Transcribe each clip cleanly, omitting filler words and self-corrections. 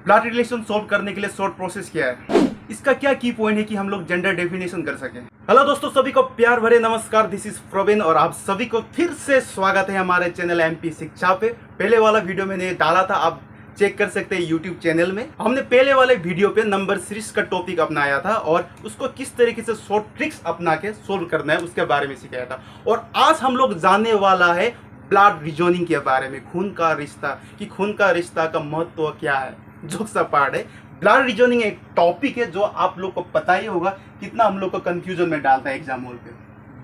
Blood relation solve करने के लिए शॉर्ट प्रोसेस क्या है, इसका क्या की पॉइंट है कि हम लोग जेंडर डेफिनेशन कर सकें। हेलो दोस्तों, सभी को प्यार भरे नमस्कार। दिस इज प्रवीण और आप सभी को फिर से स्वागत है हमारे चैनल एमपी शिक्षा पे। पहले वाला वीडियो मैंने डाला था, आप चेक कर सकते हैं यूट्यूब चैनल में। हमने पहले वाले वीडियो पे नंबर सीरीज का टॉपिक अपनाया था और उसको किस तरीके से शॉर्ट ट्रिक्स अपना के सोल्व करना है उसके बारे में सिखाया था। और आज हम लोग जानने वाला है ब्लड रीजनिंग के बारे में, खून का रिश्ता, कि खून का रिश्ता का महत्व क्या है, जो सा पार्ट है। ब्लड रीजनिंग एक टॉपिक है जो आप लोग को पता ही होगा, कितना हम लोग को कंफ्यूजन में डालता है एग्जाम हॉल पे।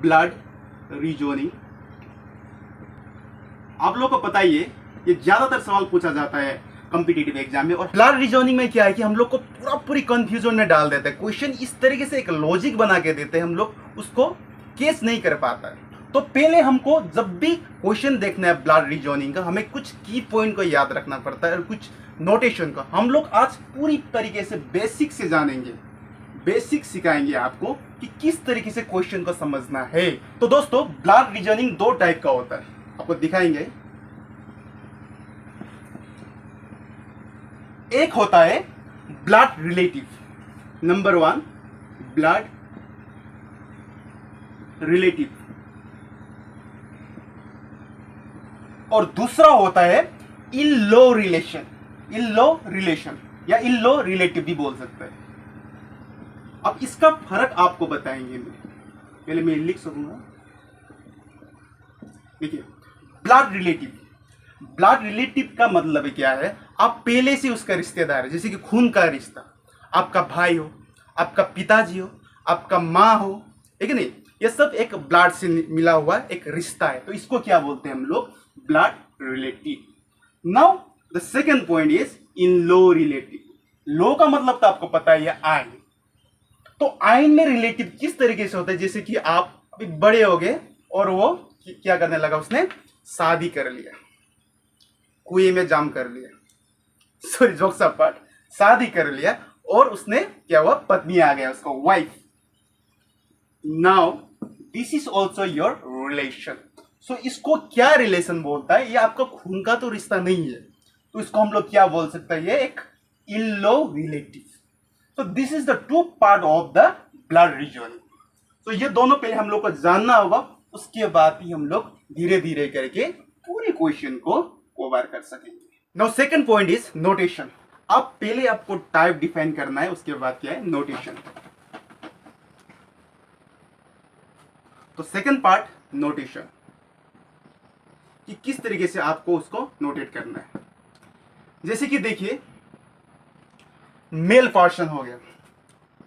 ब्लड रीजनिंग आप लोग को पता ही है, ये ज्यादातर सवाल पूछा जाता है कॉम्पिटिटिव एग्जाम में। और ब्लड रीजनिंग में क्या है कि हम लोग को पूरी कंफ्यूजन में डाल देते हैं। क्वेश्चन इस तरीके से एक लॉजिक बना के देते हैं, हम लोग उसको केस नहीं कर पाता है। तो पहले हमको जब भी क्वेश्चन देखना है ब्लड रीजनिंग का, हमें कुछ की पॉइंट को याद रखना पड़ता है और कुछ नोटेशन का। हम लोग आज पूरी तरीके से बेसिक से जानेंगे, बेसिक सिखाएंगे आपको कि किस तरीके से क्वेश्चन को समझना है। तो दोस्तों, ब्लड रीजनिंग दो टाइप का होता है, आपको दिखाएंगे। एक होता है blood relative, number 1 blood relative, और दूसरा होता है इन लो रिलेशन, इन लो रिलेशन या इन लो रिलेटिव भी बोल सकते हैं। अब इसका फर्क आपको बताएंगे, पहले मैं लिख सकूंगा। देखिए, ब्लड रिलेटिव, ब्लड रिलेटिव का मतलब क्या है, आप पहले से उसका रिश्तेदार है, जैसे कि खून का रिश्ता, आपका भाई हो, आपका पिताजी हो, आपका माँ हो, ठीक है नहीं, ये सब एक ब्लड से मिला हुआ एक रिश्ता है। तो इसको क्या बोलते हैं हम लोग, blood relative. Now the second point is in law relative. Law का मतलब तो आपको पता ही है, आइन। तो आइन में रिलेटिव किस तरीके से होता है, जैसे कि आप अभी बड़े हो गए और वो क्या करने लगा, उसने शादी कर लिया, कुएं में जाम कर लिया, सॉरी जोक्स अपार्ट, शादी कर लिया और उसने क्या हुआ, पत्नी आ गया, उसका wife. Now this is also your relation. So इसको क्या रिलेशन बोलता है, ये आपका खून का तो रिश्ता नहीं है, तो इसको हम लोग क्या बोल सकते हैं, ये एक इन लो रिलेटिव। तो this is the two part of the blood reasoning. तो ये दोनों पहले हम लोग को जानना होगा, उसके बाद ही हम लोग धीरे धीरे करके पूरे क्वेश्चन को कवर कर सकेंगे। Now second point is notation. अब पहले आपको टाइप डिफाइन करना है, उसके बाद क्या है, नोटेशन। तो सेकंड पार्ट नोटेशन, कि किस तरीके से आपको उसको नोटेट करना है। जैसे कि देखिए, मेल पर्सन हो गया,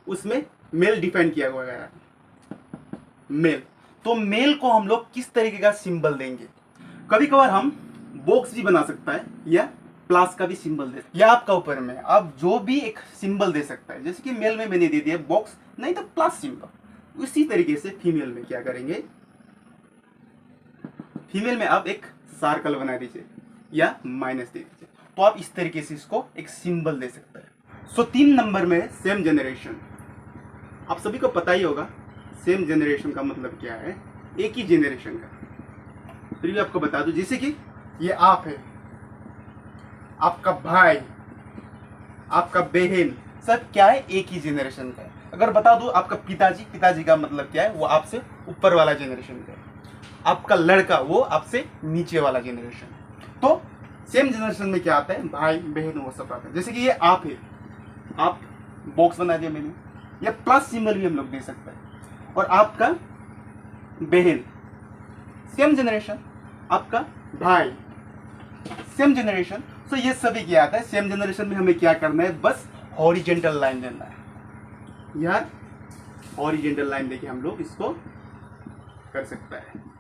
उसमें मेल डिफाइन किया हुआ है, मेल। तो मेल को हम लोग किस तरीके का सिंबल देंगे, कभी कभार हम बॉक्स भी बना सकता है या प्लस का भी सिंबल दे, या आपका ऊपर में आप जो भी एक सिंबल दे सकता है। जैसे कि मेल में मैंने दे दिया बॉक्स, नहीं तो प्लस सिंबल। उसी तरीके से फीमेल में क्या करेंगे, फीमेल में आप एक सर्कल बना दीजिए या माइनस दे दीजिए। तो आप इस तरीके से इसको एक सिंबल दे सकते हैं। सो 3 नंबर में सेम जनरेशन, आप सभी को पता ही होगा सेम जनरेशन का मतलब क्या है, एक ही जनरेशन का। फिर भी आपको बता दूं, जैसे कि ये आप है, आपका भाई, आपका बहन, सब क्या है, एक ही जनरेशन का है। अगर बता दूं आपका पिताजी, पिताजी का मतलब क्या है, वो आपसे ऊपर वाला जनरेशन का है। आपका लड़का, वो आपसे नीचे वाला जनरेशन। तो सेम जनरेशन में क्या आता है, भाई बहन वो सब आता है। जैसे कि ये आप है, आप बॉक्स बना दिया मैंने, या प्लस सिंबल भी हम लोग दे सकते हैं। और आपका बहन सेम जनरेशन, आपका भाई सेम जनरेशन। सो ये सभी क्या आता है, सेम जनरेशन में हमें क्या करना है, बस हॉरिजेंटल लाइन देना है। यार हॉरिजेंटल लाइन देके हम लोग इसको कर सकता है।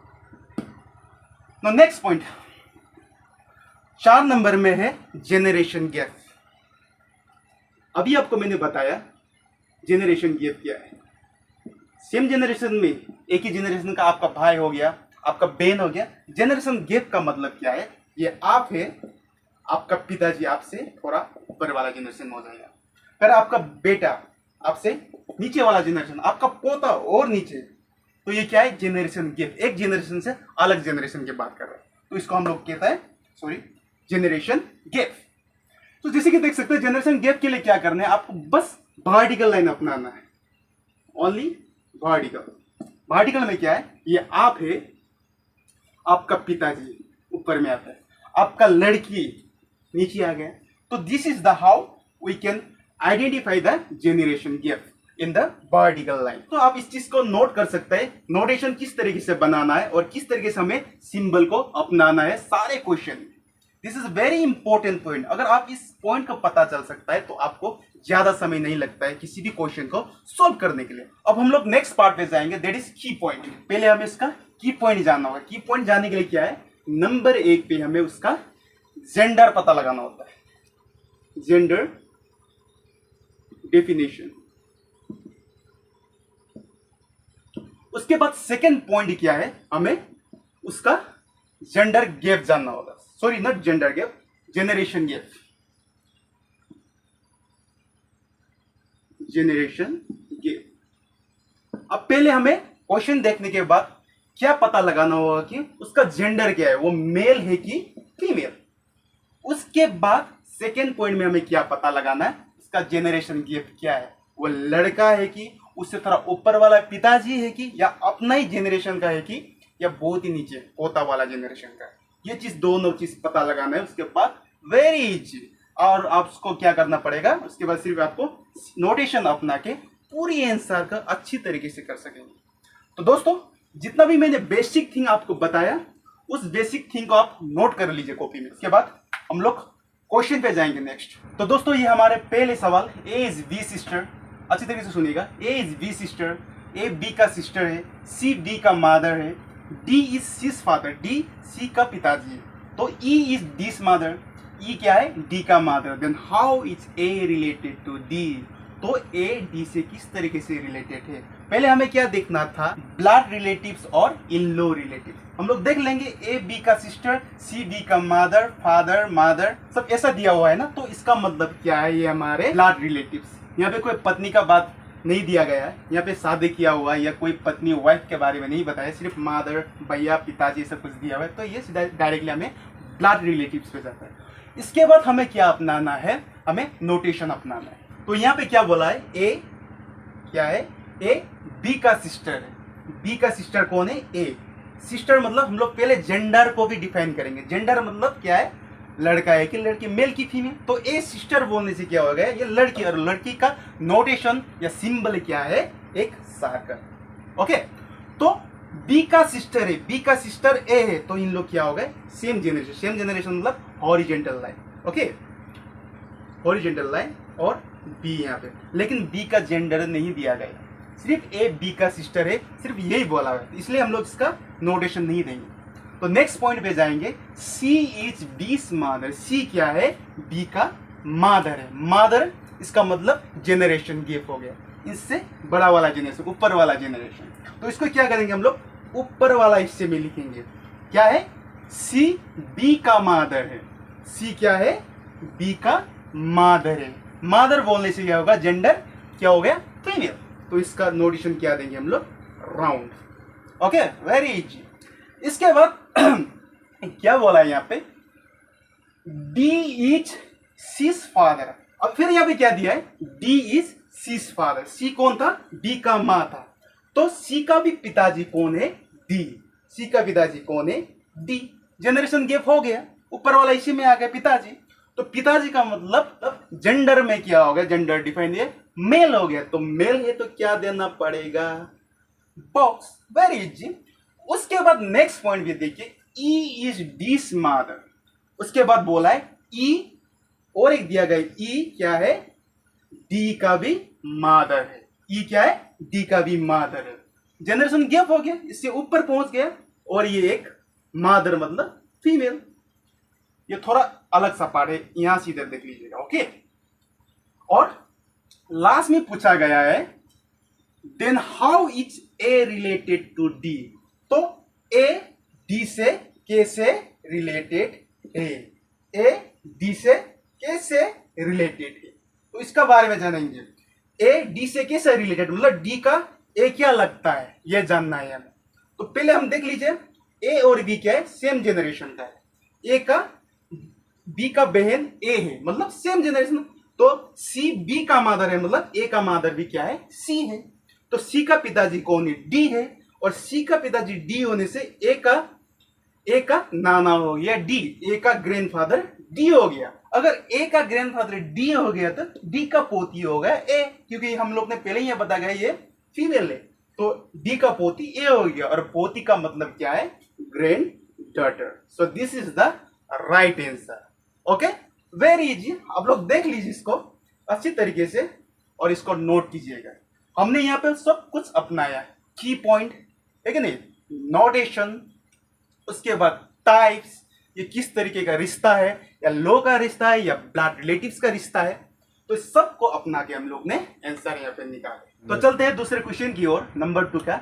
नेक्स्ट पॉइंट 4 नंबर में है जेनरेशन गैप। अभी आपको मैंने बताया जेनरेशन गैप क्या है। सेम जनरेशन में, एक ही जनरेशन का आपका भाई हो गया, आपका बहन हो गया। जनरेशन गैप का मतलब क्या है, ये आप है, आपका पिताजी आपसे थोड़ा ऊपर वाला जनरेशन हो जाएगा, फिर आपका बेटा आपसे नीचे वाला जनरेशन, आपका पोता और नीचे। तो ये क्या है, जनरेशन गैप, एक जनरेशन से अलग जनरेशन की बात कर रहे हैं, तो इसको हम लोग कहता है, सॉरी, जनरेशन गैप। तो जैसे कि देख सकते हैं जनरेशन गैप के लिए क्या करना है, आपको बस वर्टिकल लाइन अपनाना है, ओनली वर्टिकल। वर्टिकल में क्या है, ये आप है, आपका पिताजी ऊपर में आता है, आपका लड़की नीचे आ गया। तो this is the how we can identify the generation gap in the vertical line. तो आप इस चीज को नोट कर सकते हैं, नोटेशन किस तरीके से बनाना है और किस तरीके से हमें सिंबल को अपनाना है सारे question. This is very important point. अगर आप इस पॉइंट को पता चल सकता है तो आपको ज्यादा समय नहीं लगता है किसी भी क्वेश्चन को सॉल्व करने के लिए। अब हम लोग नेक्स्ट पार्ट पे जाएंगे, दैट इज की पॉइंट। पहले हमें इसका की पॉइंट जानना होगा। की पॉइंट जानने के लिए क्या है, नंबर 1 पे हमें उसका जेंडर पता लगाना होता है, जेंडर डेफिनेशन। उसके बाद सेकेंड पॉइंट क्या है, हमें उसका जेंडर गैप जानना होगा। Sorry, not gender gap, generation gap. Generation gap. अब पहले हमें क्वेश्चन देखने के बाद क्या पता लगाना होगा कि उसका जेंडर क्या है, वो मेल है कि फीमेल। उसके बाद सेकेंड पॉइंट में हमें क्या पता लगाना है, उसका जेनरेशन गैप क्या है, वो लड़का है कि उससे थोड़ा ऊपर वाला पिताजी है कि या अपना ही जेनरेशन का है कि या बहुत ही नीचे पोता वाला जेनरेशन का है। ये चीज दोनों चीज पता लगाना है। उसके बाद वेरी इजी, और आपको क्या करना पड़ेगा, उसके बाद सिर्फ आपको नोटेशन अपना के पूरी आंसर का अच्छी तरीके से कर सकेंगे। तो दोस्तों, जितना भी मैंने बेसिक थिंग आपको बताया, उस बेसिक थिंग को आप नोट कर लीजिए कॉपी में। उसके बाद हम लोग क्वेश्चन पे जाएंगे नेक्स्ट। तो दोस्तों, ये हमारे पहले सवाल, ए इज बी सिस्टर। अच्छी तरीके से सुनिएगा, A is B sister, A B का सिस्टर है, सी डी का मदर है, D is C's father, D C का पिताजी है। तो ई इज डीज मदर, ई क्या है, डी का mother. Then how is A related to D, तो ए डी से किस तरीके से रिलेटेड है। पहले हमें क्या देखना था, ब्लड रिलेटिव्स और इन लॉ रिलेटिव। हम लोग देख लेंगे ए बी का सिस्टर, सी डी का मदर, फादर मदर, सब ऐसा दिया हुआ है ना। तो इसका मतलब क्या है, ये हमारे ब्लड रिलेटिव्स। यहाँ पे कोई पत्नी का बात नहीं दिया गया है, यहाँ पे शादी किया हुआ है या कोई पत्नी वाइफ के बारे में नहीं बताया, सिर्फ मदर, भैया, पिताजी सब कुछ दिया हुआ है। तो ये डायरेक्टली हमें ब्लड रिलेटिव्स पे जाता है। इसके बाद हमें क्या अपनाना है, हमें नोटेशन अपनाना है। तो यहाँ पे क्या बोला है, ए क्या है, ए बी का सिस्टर है। बी का सिस्टर कौन है, ए। सिस्टर मतलब हम लोग पहले जेंडर को भी डिफाइन करेंगे। जेंडर मतलब क्या है, लड़का है कि लड़की, मेल की फीमेल। तो ए सिस्टर बोलने से क्या हो गया, ये लड़की, और लड़की का नोटेशन या सिंबल क्या है, एक सर्कल। ओके, तो बी का सिस्टर है, बी का सिस्टर ए है, तो इन लोग क्या हो गए, सेम जेनरेशन। सेम जेनरेशन मतलब horizontal line. Okay, horizontal line और बी यहाँ पे, लेकिन बी का जेंडर नहीं दिया गया, सिर्फ ए बी का सिस्टर है, सिर्फ यही बोला है, इसलिए हम लोग इसका नोटेशन नहीं देंगे। तो नेक्स्ट पॉइंट पे जाएंगे, सी इज बीस मदर। सी क्या है, बी का मदर है। मदर इसका मतलब जेनरेशन गैप हो गया, इससे बड़ा वाला जेनरेशन, ऊपर वाला जेनरेशन। तो इसको क्या करेंगे हम लोग, ऊपर वाला हिस्से में लिखेंगे, क्या है, सी बी का मदर है। सी क्या है, बी का मदर है। मदर बोलने से क्या होगा, जेंडर क्या हो गया, फीमेल। तो इसका नोटेशन क्या देंगे हम लोग, राउंड। Okay, very easy. इसके बाद क्या बोला है यहाँ पे, डी इज सीज फादर। अब फिर यहाँ पे क्या दिया है, डी इज सीज फादर। सी कौन था, डी का माँ था। तो सी का भी पिताजी कौन है, डी। सी का पिताजी कौन है, डी। जनरेशन गैप हो गया, ऊपर वाला इसी में आ गया पिताजी। तो पिताजी का मतलब अब जेंडर में क्या हो गया, जेंडर डिफाइन है, मेल हो गया। तो मेल है तो क्या देना पड़ेगा, बॉक्स। Very easy. उसके बाद नेक्स्ट पॉइंट भी देखिए, ई इज डीस मदर। उसके बाद बोला है ई, और एक दिया गया ई क्या है, डी का भी मदर है। ई क्या है, डी का भी मदर है। जनरेशन गैप हो गया, इससे ऊपर पहुंच गया, और ये एक मदर मतलब फीमेल। ये थोड़ा अलग सा पार्ट है, यहां से इधर देख लीजिएगा। ओके, और लास्ट में पूछा गया है, then how is A related to D. तो ए डी से कैसे रिलेटेड है, ए डी से कैसे रिलेटेड है, तो इसका बारे में जानेंगे। ए डी से कैसे रिलेटेड मतलब डी का ए क्या लगता है, यह जानना है हमें। तो पहले हम देख लीजिए, ए और बी क्या है, सेम जेनरेशन का है। ए का बी का बहन ए है, मतलब सेम जनरेशन। तो सी बी का मादर है, मतलब ए का मादर भी क्या है, सी है। तो सी का पिताजी कौन है, डी है। और सी का पिताजी डी होने से ए का नाना हो गया डी, ए का ग्रैंडफादर डी हो गया। अगर ए का ग्रैंडफादर डी हो गया तो डी का पोती हो गया ए, क्योंकि हम लोग ने पहले ही बता गया ये फीमेल है। तो डी का पोती ए हो गया, और पोती का मतलब क्या है, grand daughter. So this is the right answer. Okay, very easy. आप लोग देख लीजिए इसको अच्छी तरीके से और इसको नोट कीजिएगा। हमने यहाँ पे सब कुछ अपनाया है, की पॉइंट है कि नहीं, नोटेशन, उसके बाद टाइप्स, ये किस तरीके का रिश्ता है, या लो का रिश्ता है या ब्लड रिलेटिव्स का रिश्ता है, तो इस सब को अपना के हम लोग ने आंसर यहाँ पे निकाले। तो चलते हैं दूसरे क्वेश्चन की ओर, नंबर 2 का।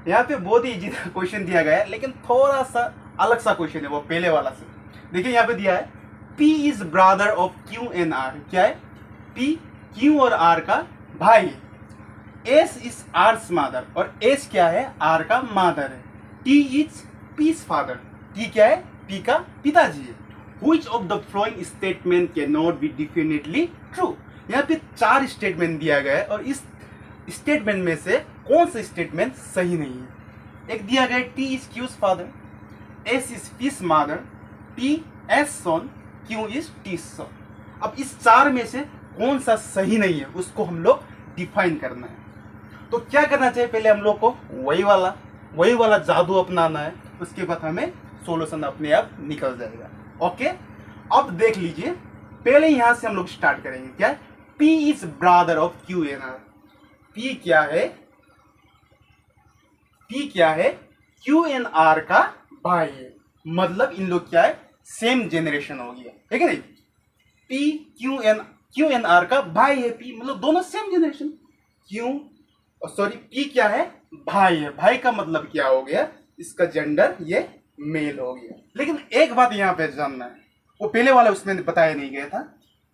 यहाँ पे बहुत ही इजी क्वेश्चन दिया गया है, लेकिन थोड़ा सा अलग सा क्वेश्चन है वो पहले वाला से। देखिए यहाँ पे दिया है P is brother of Q and R। क्या है, P Q और R का भाई है। S इज R's मदर, और S क्या है, R का मादर है। T is P's father, T क्या है, P का पिताजी है। Which of the following statement cannot be definitely true? यहाँ पे 4 स्टेटमेंट दिया गया है, और इस स्टेटमेंट में से कौन सा स्टेटमेंट सही नहीं है। एक दिया गया है T is Q's father, S is P's mother, P S son, Q is T's son। अब इस 4 में से कौन सा सही नहीं है उसको हम लोग डिफाइन करना है। तो क्या करना चाहिए, पहले हम लोग को वही वाला जादू अपनाना है, उसके बाद हमें सॉल्यूशन अपने आप निकल जाएगा। ओके, अब देख लीजिए, पहले यहां से हम लोग स्टार्ट करेंगे। क्या है, P is brother of Q and R। P क्या है, Q एंड R का भाई है, मतलब इन लोग क्या है, सेम जनरेशन हो गया, है कि नहीं। Q एन आर का भाई है, P मतलब दोनों सेम जनरेशन। P क्या है, भाई है, भाई का मतलब क्या हो गया, इसका जेंडर ये मेल हो गया। लेकिन एक बात यहाँ पे जानना है, वो पहले वाला उसमें बताया नहीं गया था,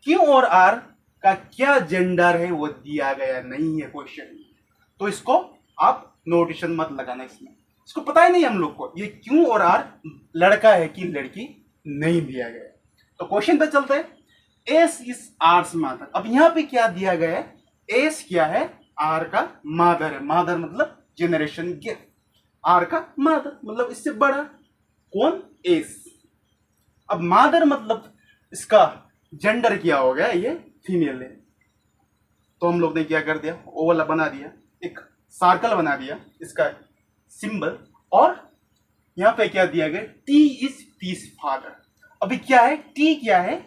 Q और R का क्या जेंडर है वो दिया गया नहीं है क्वेश्चन। तो इसको आप नोटेशन मत लगाना, इसको पता ही नहीं हम लोग को ये Q और R लड़का है कि लड़की, नहीं दिया गया। तो क्वेश्चन पे चलते हैं, S इज R's मदर। अब यहाँ पे क्या दिया गया है, S क्या है, R का मदर है, मदर मतलब जनरेशन गैप, R का मदर मतलब इससे बड़ा कौन, S। अब मदर मतलब इसका जेंडर क्या हो गया, ये फीमेल है। तो हम लोग ने क्या कर दिया, ओ वाला बना दिया, एक सर्कल बना दिया इसका सिंबल, और यहाँ पे क्या दिया गया, T इज P's फादर। अभी क्या है, T क्या है,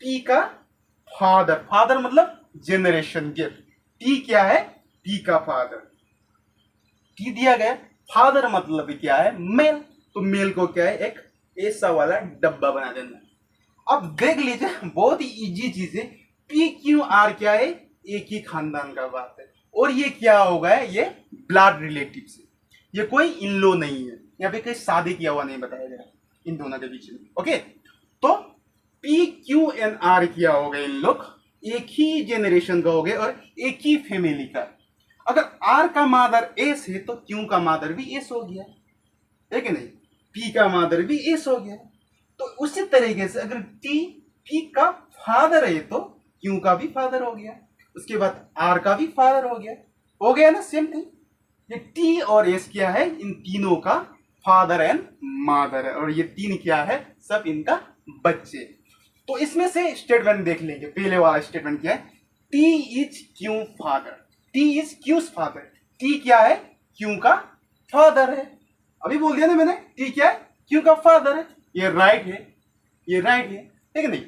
P का फादर मतलब जनरेशन गैप, T क्या है, P का फादर। T दिया गया, फादर मतलब क्या है, मेल। तो मेल को क्या है, एक ऐसा वाला डब्बा बना देना। अब देख लीजिए, बहुत ही इजी चीज है, P Q R क्या है, एक ही खानदान का बात है, और ये क्या होगा, ये ब्लड रिलेटिव से, ये कोई इन लो नहीं है, यहाँ पे कोई शादी किया हुआ नहीं बताया गया इन दोनों के बीच में। ओके, तो P Q एंड R किया हो गए, इन लोग एक ही जनरेशन का हो गए और एक ही फैमिली का। अगर R का मादर S है तो Q का मादर भी S हो गया, है कि नहीं, P का मादर भी S हो गया। तो उसी तरीके से अगर P का फादर है तो Q का भी फादर हो गया, उसके बाद R का भी फादर हो गया ना, सेम थिंग। ये T और S क्या है, इन तीनों का फादर एंड मदर है, और ये तीन क्या है, सब इनका बच्चे। तो इसमें से स्टेटमेंट देख लेंगे। पहले वाला स्टेटमेंट क्या है, T is Q father, T is Q's father, T क्या है, Q का फादर है। अभी बोल दिया ना मैंने, T क्या है, Q का फादर है, ये राइट है, ये राइट है, ठीक है नहीं।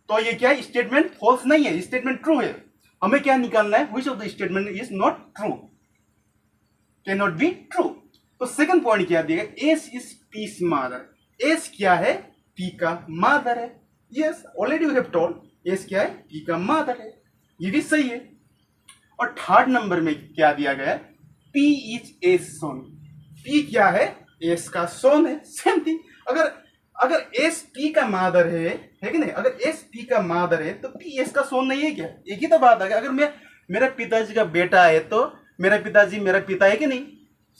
तो ये क्या है, स्टेटमेंट फॉल्स नहीं है, स्टेटमेंट ट्रू है। हमें क्या निकालना है, which of the statement is not true, can not be true. तो सेकंड पॉइंट क्या दिया, S is P's mother, S क्या है, P का मदर है। Yes, already we have told, S क्या है, P का मदर है, ये भी सही है। और थर्ड नंबर में क्या दिया गया, P is S son, P क्या है, S का son है, सेम थिंग। अगर S P का मदर है कि नहीं, अगर S P का मदर है तो P S का son नहीं है क्या, एक ही तो बात है। अगर मैं मेरा पिताजी का बेटा है तो मेरा पिताजी मेरा पिता है कि नहीं,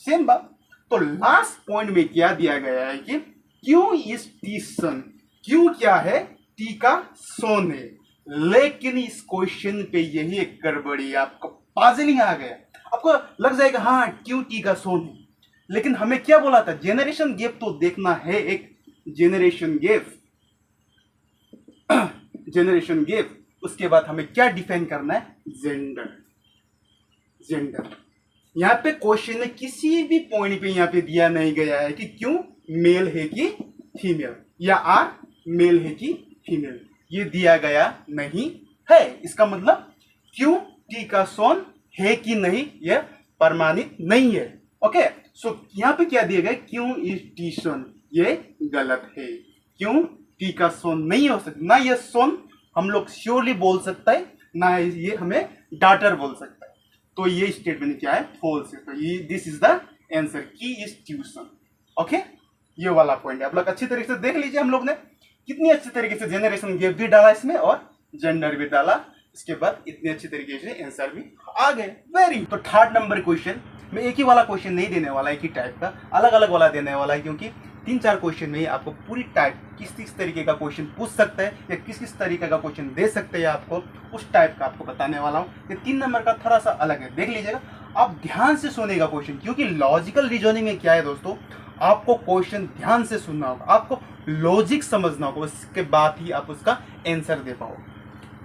सेम बात। तो लास्ट पॉइंट में क्या दिया गया है कि Q is P's son, Q क्या है, टी का सोन है। लेकिन इस क्वेश्चन पे यही एक गड़बड़ी, आपको पाजलिंग आ गया। आपको लग जाएगा हाँ क्यों टी का सोन है, लेकिन हमें क्या बोला था, जेनरेशन गैप तो देखना है, एक जेनरेशन गैप जेनरेशन गैप। उसके बाद हमें क्या डिफाइन करना है, जेंडर। जेंडर यहाँ पे क्वेश्चन में किसी भी पॉइंट पे यहाँ पे दिया नहीं गया है कि क्यों मेल है कि फीमेल, या आर मेल है कि फीमेल, ये दिया गया नहीं है। इसका मतलब क्यों टी का सोन है कि नहीं, यह प्रमाणित नहीं है। ओके, सो यहाँ पे क्या दिया गया, क्यों इज टी सोन, ये गलत है। क्यों टी का सोन नहीं हो सकता, ना ये सोन हम लोग श्योरली बोल सकता है, ना ये हमें डाटर बोल सकता है। तो ये स्टेटमेंट क्या है, फॉल्स है। तो ये दिस इज द आंसर, की इज ट्यूशन। ओके, ये वाला पॉइंट है। आप लोग अच्छी तरीके से देख लीजिए, हम लोग ने कितनी अच्छी तरीके से जेनरेशन गैप भी डाला इसमें और जेंडर भी डाला, इसके बाद इतनी अच्छी तरीके से आंसर भी आ गए। वेरी। तो थर्ड नंबर क्वेश्चन में एक ही वाला क्वेश्चन नहीं देने वाला, एक ही टाइप का अलग अलग वाला देने वाला है, क्योंकि 3-4 क्वेश्चन में ही आपको पूरी टाइप किस तरीके का क्वेश्चन पूछ सकता है या किस तरीके का क्वेश्चन दे सकते हैं आपको, उस टाइप का आपको बताने वाला हूँ। ये 3 नंबर का थोड़ा सा अलग है, देख लीजिएगा। आप ध्यान से सुनेगा क्वेश्चन, क्योंकि लॉजिकल रीजनिंग में क्या है दोस्तों, आपको क्वेश्चन ध्यान से सुनना होगा, आपको लॉजिक समझना होगा, उसके बाद ही आप उसका आंसर दे पाओगे।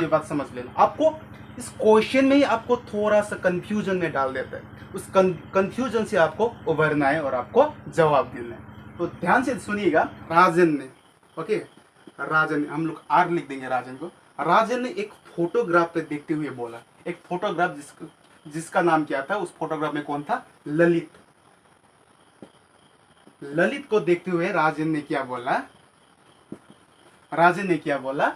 ये बात समझ लेना। आपको इस क्वेश्चन में ही आपको थोड़ा सा कंफ्यूजन में डाल देता है, उस कंफ्यूजन से आपको उभरना है और आपको जवाब देना है। तो ध्यान से सुनिएगा। राजन ने, ओके, राजन, हम लोग आर लिख देंगे राजन को। राजन ने एक फोटोग्राफ पे देखते हुए बोला, एक फोटोग्राफ जिसका नाम क्या था, उस फोटोग्राफ में कौन था, ललित। ललित को देखते हुए राजन ने क्या बोला, राजन ने क्या बोला,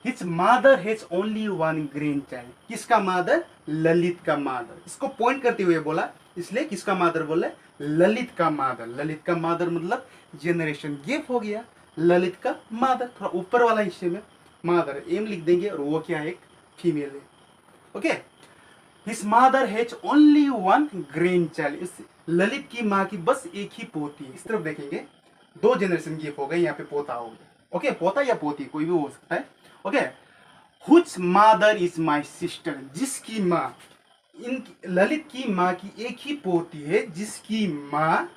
his mother has only one grand child. किसका मदर, ललित का मदर। इसको पॉइंट करते हुए बोला, इसलिए किसका मदर बोला, ललित का मदर। ललित का मदर मतलब जेनरेशन गैप हो गया, ललित का मदर थोड़ा ऊपर वाला हिस्से में मदर एम लिख देंगे, और वो क्या है, एक फीमेल है। Okay, his mother has only one grand child. इस ललित की माँ की बस एक ही पोती है। इस तरफ देखेंगे, 2 जेनरेशन गैप हो गए, यहाँ पे पोता हो गया। ओके, पोता या पोती कोई भी हो सकता है। Okay, हुच mother is my sister. जिसकी माँ, इन ललित की माँ की एक ही पोती है, जिसकी माँ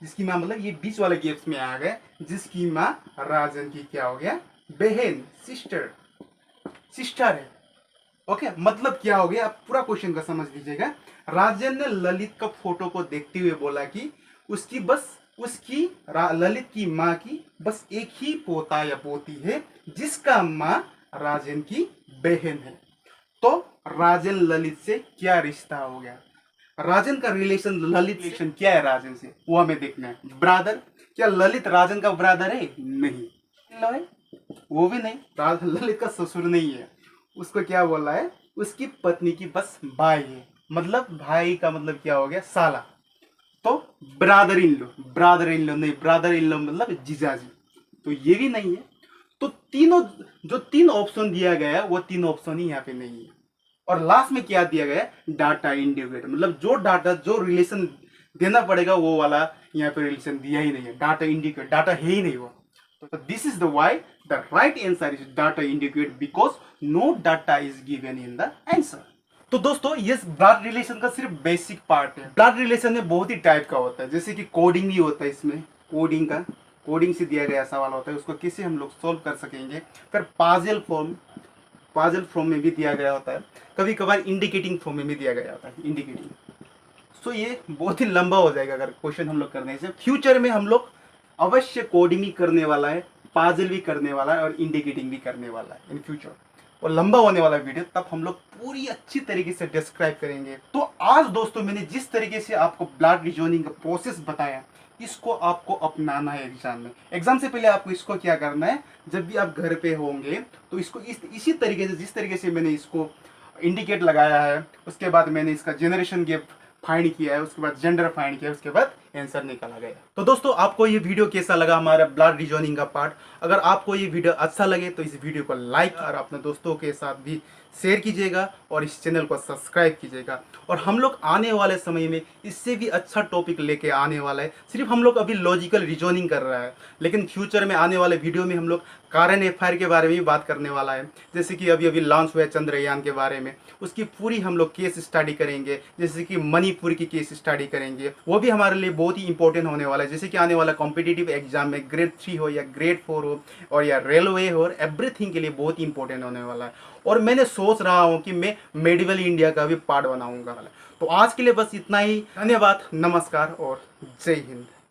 मतलब ये बीच वाले गैप्स में आ गए, जिसकी माँ राजन की क्या हो गया, बहन, सिस्टर है। ओके, मतलब क्या हो गया, आप पूरा क्वेश्चन का समझ लीजिएगा। राजन ने ललित का फोटो को देखते हुए बोला कि उसकी ललित की माँ की बस एक ही पोता या पोती है, जिसका माँ राजन की बहन है। तो राजन ललित से क्या रिश्ता हो गया, राजन का रिलेशन, ललित रिलेशन क्या है राजन से, वो हमें देखना है। ब्रदर, क्या ललित राजन का ब्रदर है, नहीं, वो भी नहीं, ललित का ससुर नहीं है। उसको क्या बोला है, उसकी पत्नी की बस भाई है, मतलब भाई का मतलब क्या हो गया, साला। तो ब्रदर इन लो नहीं, ब्रदर इन लो मतलब जीजाजी, तो ये भी नहीं है। तो तीनों जो 3 ऑप्शन दिया गया है, वो 3 ऑप्शन ही यहाँ पे नहीं है। और लास्ट में क्या दिया गया है, डाटा इंडिकेटर, मतलब जो डाटा, जो रिलेशन देना पड़ेगा वो वाला यहाँ पे रिलेशन दिया ही नहीं है, डाटा इंडिकेटर, डाटा है ही नहीं वो। तो this is the why the right answer is data indicate, because no data is given in the answer. तो दोस्तों ये ब्लड रिलेशन का सिर्फ बेसिक पार्ट है। ब्लड रिलेशन में बहुत ही टाइप का होता है, जैसे कि कोडिंग भी होता है, इसमें कोडिंग से दिया गया सवाल होता है, उसको कैसे हम लोग सोल्व कर सकेंगे। फिर पाजल फॉर्म में भी दिया गया होता है, कभी कभार इंडिकेटिंग फॉर्म में भी दिया गया होता है, इंडिकेटिंग। सो ये बहुत ही लंबा हो जाएगा अगर क्वेश्चन हम लोग करने से। फ्यूचर में हम लोग अवश्य कोडिंग भी करने वाला है, पाजल भी करने वाला है और इंडिकेटिंग भी करने वाला है इन फ्यूचर, और लंबा होने वाला वीडियो, तब हम लोग पूरी अच्छी तरीके से डिस्क्राइब करेंगे। तो आज दोस्तों मैंने जिस तरीके से आपको ब्लड रीजनिंग का प्रोसेस बताया, इसको आपको अपनाना है एग्जाम में। एग्जाम से पहले आपको इसको क्या करना है, जब भी आप घर पे होंगे तो इसको इसी तरीके से, जिस तरीके से मैंने इसको इंडिकेट लगाया है, उसके बाद मैंने इसका जेनरेशन गैप फाइंड किया है, उसके बाद जेंडर फाइंड किया है, उसके बाद आंसर निकाला गया। तो दोस्तों आपको ये वीडियो कैसा लगा, हमारा ब्लड रीजनिंग का पार्ट। अगर आपको ये वीडियो अच्छा लगे तो इस वीडियो को लाइक और अपने दोस्तों के साथ भी शेयर कीजिएगा और इस चैनल को सब्सक्राइब कीजिएगा। और हम लोग आने वाले समय में इससे भी अच्छा टॉपिक लेके आने वाला है। सिर्फ हम लोग अभी लॉजिकल रीजनिंग कर रहा है, लेकिन फ्यूचर में आने वाले वीडियो में हम लोग कारण अफेयर के बारे में भी बात करने वाला है, जैसे कि अभी अभी लॉन्च हुआ है चंद्रयान के बारे में, उसकी पूरी हम लोग केस स्टडी करेंगे। जैसे कि मणिपुर की केस स्टडी करेंगे, वो भी हमारे लिए बहुत ही इंपॉर्टेंट होने वाला है। जैसे कि आने वाला कॉम्पिटिटिव एग्जाम में ग्रेड 3 हो या ग्रेड 4 हो और या रेलवे हो, और एवरीथिंग के लिए बहुत ही इंपॉर्टेंट होने वाला है। और मैंने सोच रहा हूँ कि मैं मेडिवल इंडिया का भी पार्ट बनाऊंगा। तो आज के लिए बस इतना ही। धन्यवाद, नमस्कार और जय हिंद।